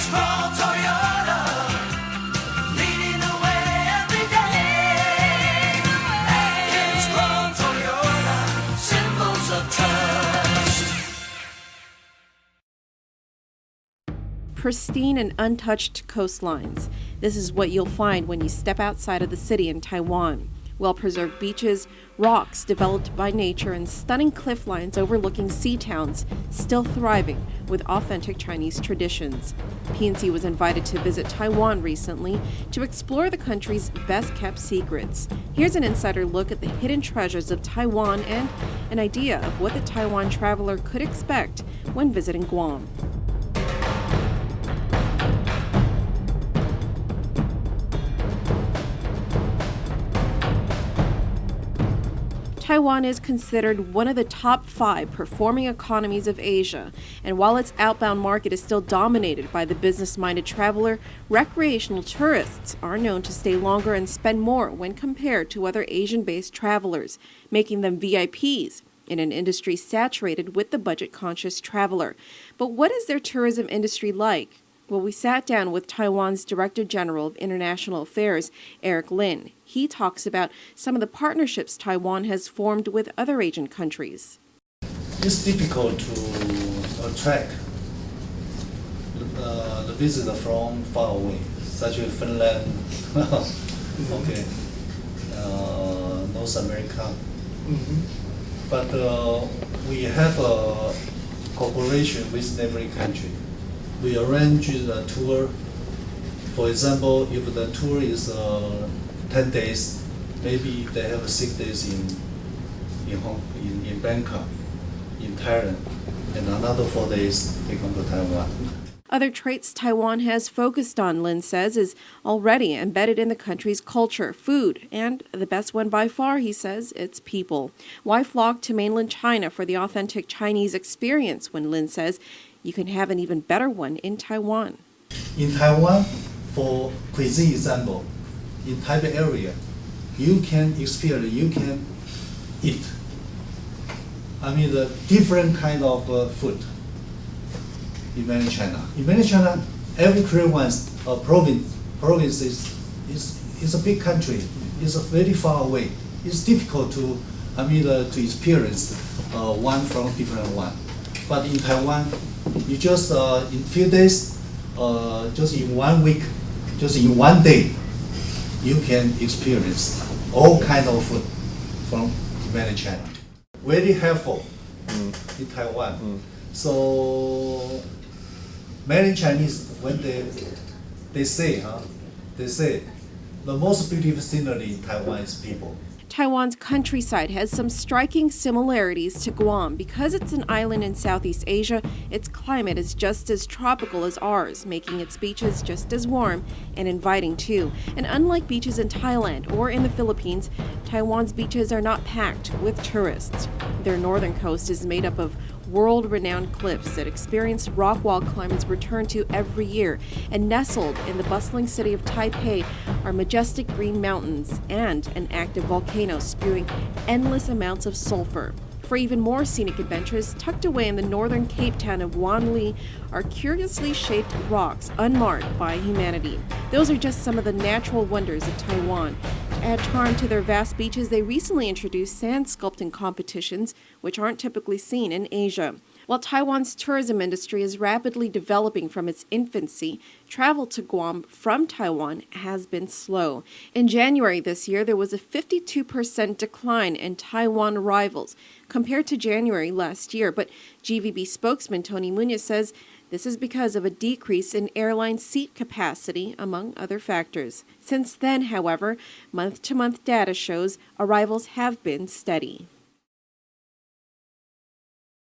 from Toyota, leading the way every day. It's from Toyota, symbols of trust. Pristine and untouched coastlines. This is what you'll find when you step outside of the city in Taiwan. Well-preserved beaches, rocks developed by nature, and stunning cliff lines overlooking sea towns, still thriving with authentic Chinese traditions. PNC was invited to visit Taiwan recently to explore the country's best-kept secrets. Here's an insider look at the hidden treasures of Taiwan and an idea of what the Taiwan traveler could expect when visiting Guam. Taiwan is considered one of the top 5 performing economies of Asia, and while its outbound market is still dominated by the business-minded traveler, recreational tourists are known to stay longer and spend more when compared to other Asian-based travelers, making them VIPs in an industry saturated with the budget-conscious traveler. But what is their tourism industry like? Well, we sat down with Taiwan's Director General of International Affairs, Eric Lin. He talks about some of the partnerships Taiwan has formed with other Asian countries. It's difficult to attract the visitor from far away, such as Finland, okay, North America. But we have a cooperation with every country. We arrange a tour. For example, if the tour is 10 days, maybe they have 6 days in Bangkok, in Thailand, and another 4 days they come to Taiwan. Other traits Taiwan has focused on, Lin says, is already embedded in the country's culture, food, and the best one by far, he says, it's people. Why flock to mainland China for the authentic Chinese experience when Lin says you can have an even better one in Taiwan? In Taiwan, for cuisine example, in Taipei area, you can experience, you can eat. I mean, the different kind of food in mainland China. In mainland China, every Korean province is a big country. It's very far away. It's difficult to, to experience one from different one. But in Taiwan, you just in few days, just in 1 week, just in 1 day, you can experience all kind of food from mainland China. Very helpful in Taiwan. So mainland Chinese, when they say the most beautiful scenery in Taiwan is people. Taiwan's countryside has some striking similarities to Guam. Because it's an island in Southeast Asia, its climate is just as tropical as ours, making its beaches just as warm and inviting too. And unlike beaches in Thailand or in the Philippines, Taiwan's beaches are not packed with tourists. Their northern coast is made up of world-renowned cliffs that experienced rock wall climbers return to every year, and nestled in the bustling city of Taipei are majestic green mountains and an active volcano spewing endless amounts of sulfur. For even more scenic adventures, tucked away in the northern Cape town of Wanli are curiously shaped rocks unmarked by humanity. Those are just some of the natural wonders of Taiwan. To add charm to their vast beaches, they recently introduced sand sculpting competitions, which aren't typically seen in Asia. While Taiwan's tourism industry is rapidly developing from its infancy, travel to Guam from Taiwan has been slow. In January this year, there was a 52% decline in Taiwan arrivals compared to January last year, but GVB spokesman Tony Munoz says this is because of a decrease in airline seat capacity, among other factors. Since then, however, month-to-month data shows arrivals have been steady.